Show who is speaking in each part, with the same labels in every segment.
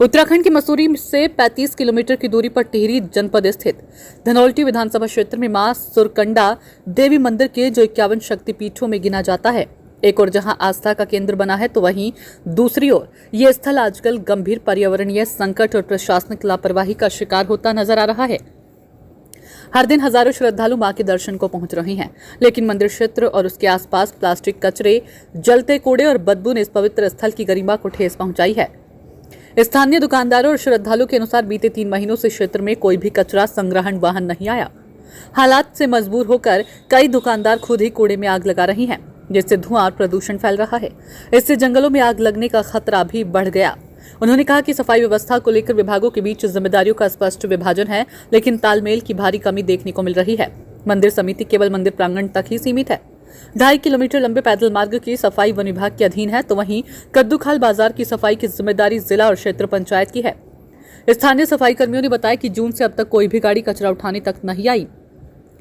Speaker 1: उत्तराखंड के मसूरी से 35 किलोमीटर की दूरी पर टिहरी जनपद स्थित धनौल्टी विधानसभा क्षेत्र में मां सुरकंडा देवी मंदिर के जो 51 शक्तिपीठों में गिना जाता है, एक और जहां आस्था का केंद्र बना है तो वहीं दूसरी ओर यह स्थल आजकल गंभीर पर्यावरणीय संकट और प्रशासनिक लापरवाही का शिकार होता नजर आ रहा है। हर दिन हजारों श्रद्धालु मां के दर्शन को पहुंच रहे हैं, लेकिन मंदिर क्षेत्र और उसके आसपास प्लास्टिक कचरे, जलते कूड़े और बदबू ने इस पवित्र स्थल की गरिमा को ठेस पहुंचाई है। स्थानीय दुकानदारों और श्रद्धालुओं के अनुसार बीते 3 महीनों से क्षेत्र में कोई भी कचरा संग्रहण वाहन नहीं आया। हालात से मजबूर होकर कई दुकानदार खुद ही कूड़े में आग लगा रही हैं, जिससे धुआं और प्रदूषण फैल रहा है। इससे जंगलों में आग लगने का खतरा भी बढ़ गया। उन्होंने कहा कि सफाई व्यवस्था को लेकर विभागों के बीच जिम्मेदारियों का स्पष्ट विभाजन है, लेकिन तालमेल की भारी कमी देखने को मिल रही है। मंदिर समिति केवल मंदिर प्रांगण तक ही सीमित है। 2.5 किलोमीटर लंबे पैदल मार्ग की सफाई वन विभाग के अधीन है, तो वहीं कद्दूखाल बाजार की सफाई की जिम्मेदारी जिला और क्षेत्र पंचायत की है। स्थानीय सफाई कर्मियों ने बताया कि जून से अब तक कोई भी गाड़ी कचरा उठाने तक नहीं आई।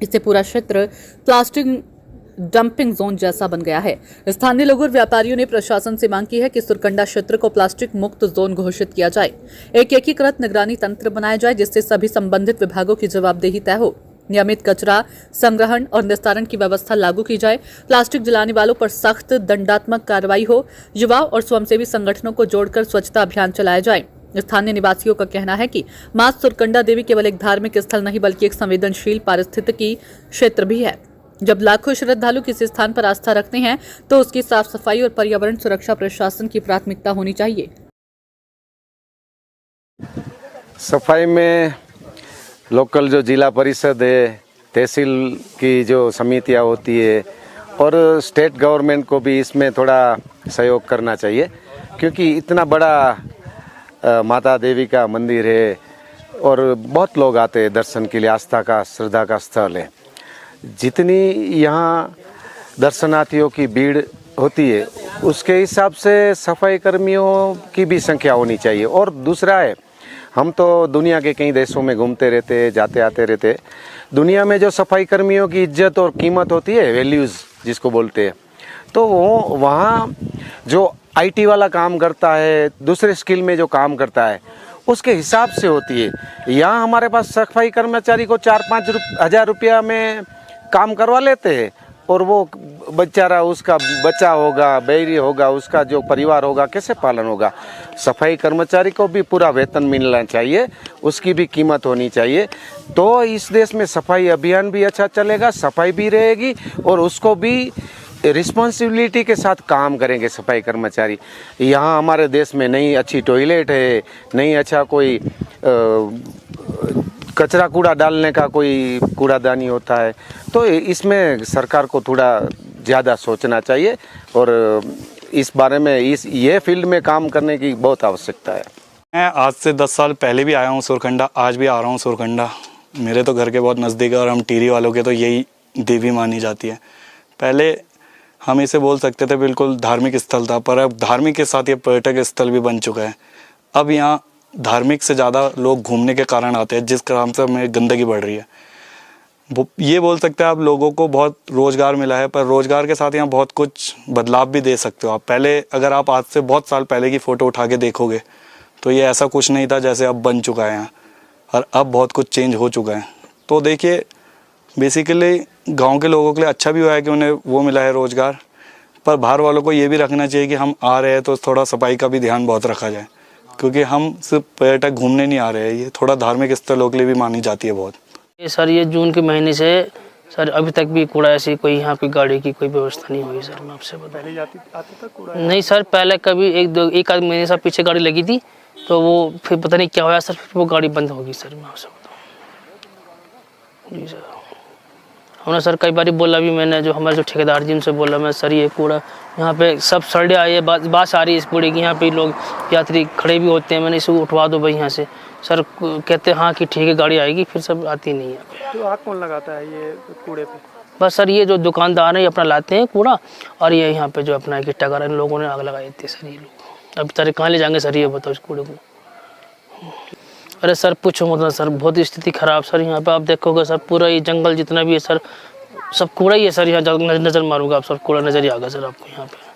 Speaker 1: इससे पूरा क्षेत्र प्लास्टिक डंपिंग जोन जैसा बन गया है। स्थानीय लोगों और व्यापारियों ने प्रशासन से मांग की है कि सुरकंडा क्षेत्र को प्लास्टिक मुक्त जोन घोषित किया जाए। एक एकीकृत निगरानी तंत्र बनाया जाए, जिससे सभी संबंधित विभागों की जवाबदेही तय हो। नियमित कचरा संग्रहण और निस्तारण की व्यवस्था लागू की जाए। प्लास्टिक जलाने वालों पर सख्त दंडात्मक कार्रवाई हो। युवाओं और स्वयंसेवी संगठनों को जोड़कर स्वच्छता अभियान चलाया जाए। स्थानीय निवासियों का कहना है कि मां सुरकंडा देवी केवल एक धार्मिक स्थल नहीं, बल्कि एक संवेदनशील पारिस्थितिकी क्षेत्र भी है। जब लाखों श्रद्धालु किसी स्थान पर आस्था रखते हैं तो उसकी साफ सफाई और पर्यावरण सुरक्षा प्रशासन की प्राथमिकता होनी चाहिए।
Speaker 2: सफाई में लोकल जो जिला परिषद है, तहसील की जो समितियां होती है और स्टेट गवर्नमेंट को भी इसमें थोड़ा सहयोग करना चाहिए, क्योंकि इतना बड़ा माता देवी का मंदिर है और बहुत लोग आते हैं दर्शन के लिए। आस्था का, श्रद्धा का स्थल है। जितनी यहाँ दर्शनार्थियों की भीड़ होती है उसके हिसाब से सफाई कर्मियों की भी संख्या होनी चाहिए। और दूसरा है, हम तो दुनिया के कई देशों में घूमते रहते, जाते आते रहते। दुनिया में जो सफाई कर्मियों की इज्जत और कीमत होती है, वैल्यूज़ जिसको बोलते हैं, तो वो वहाँ जो आईटी वाला काम करता है, दूसरे स्किल में जो काम करता है, उसके हिसाब से होती है। यहाँ हमारे पास सफाई कर्मचारी को 4-5 हज़ार रुपया में काम करवा लेते हैं और वो बेचारा, उसका बच्चा होगा, बैरी होगा, उसका जो परिवार होगा, कैसे पालन होगा। सफाई कर्मचारी को भी पूरा वेतन मिलना चाहिए, उसकी भी कीमत होनी चाहिए। तो इस देश में सफाई अभियान भी अच्छा चलेगा, सफाई भी रहेगी और उसको भी रिस्पॉन्सिबिलिटी के साथ काम करेंगे सफाई कर्मचारी। यहाँ हमारे देश में नहीं अच्छी टॉयलेट है, नहीं अच्छा कोई कचरा कूड़ा डालने का कोई कूड़ादानी होता है, तो इसमें सरकार को थोड़ा ज़्यादा सोचना चाहिए और इस बारे में ये फील्ड में काम करने की बहुत आवश्यकता है।
Speaker 3: मैं आज से 10 साल पहले भी आया हूँ सुरकंडा, आज भी आ रहा हूँ सुरकंडा। मेरे तो घर के बहुत नज़दीक है और हम टिहरी वालों के तो यही देवी मानी जाती है। पहले हम इसे बोल सकते थे बिल्कुल धार्मिक स्थल था, पर अब धार्मिक के साथ ये पर्यटक स्थल भी बन चुका है। अब यहाँ धार्मिक से ज़्यादा लोग घूमने के कारण आते हैं, जिस कारण से हमें गंदगी बढ़ रही है। ये बोल सकते हैं आप लोगों को बहुत रोज़गार मिला है, पर रोज़गार के साथ यहाँ बहुत कुछ बदलाव भी दे सकते हो आप। पहले अगर आप आज से बहुत साल पहले की फ़ोटो उठा के देखोगे तो ये ऐसा कुछ नहीं था जैसे अब बन चुका है यहाँ, और अब बहुत कुछ चेंज हो चुका है। तो देखिए, बेसिकली गांव के लोगों के लिए अच्छा भी हुआ है कि उन्हें वो मिला है रोज़गार, पर बाहर वालों को ये भी रखना चाहिए कि हम आ रहे हैं तो थोड़ा सफाई का भी ध्यान बहुत रखा जाए, क्योंकि हम सिर्फ पर्यटक घूमने नहीं आ रहे हैं, ये थोड़ा धार्मिक स्थलों के लिए भी मानी जाती है बहुत।
Speaker 4: सर ये जून के महीने से सर अभी तक भी कूड़ा ऐसी कोई यहाँ पे गाड़ी की कोई व्यवस्था नहीं हुई। सर मैं आपसे पहले आती था कूड़ा? नहीं सर, पहले कभी एक आध महीने से पीछे गाड़ी लगी थी, तो वो फिर पता नहीं क्या हुआ सर, फिर वो गाड़ी बंद होगी। सर मैं आपसे बताऊँ जी सर, हमने सर कई बार बोला भी, मैंने जो हमारे जो ठेकेदार जी उनसे बोला मैं, सर ये कूड़ा यहाँ पे सब सड़े आई है, बात आ रही है इस कूड़े की, यहाँ पे लोग यात्री खड़े भी होते हैं, मैंने इसे उठवा दो भाई यहाँ से। सर कहते हैं हाँ कि ठीक है गाड़ी आएगी, फिर सब आती नहीं है।
Speaker 5: तो आग कौन लगाता है ये कूड़े पे?
Speaker 4: बस सर ये जो दुकानदार है अपना लाते हैं कूड़ा, और ये यहाँ पे जो अपना इकट्ठा कर इन लोगों ने आग लगाई थी। सर ये लोग अब तारे कहाँ ले जाएंगे सर, ये बताओ इस कूड़े को। अरे सर पूछो मतलब सर, बहुत स्थिति खराब सर। यहाँ पे आप देखोगे सर पूरा ये जंगल जितना भी है सर, सब कूड़ा ही है सर। यहाँ नज़र मारूंगा आप, सब कूड़ा नज़र ही आएगा सर आपको यहाँ पे।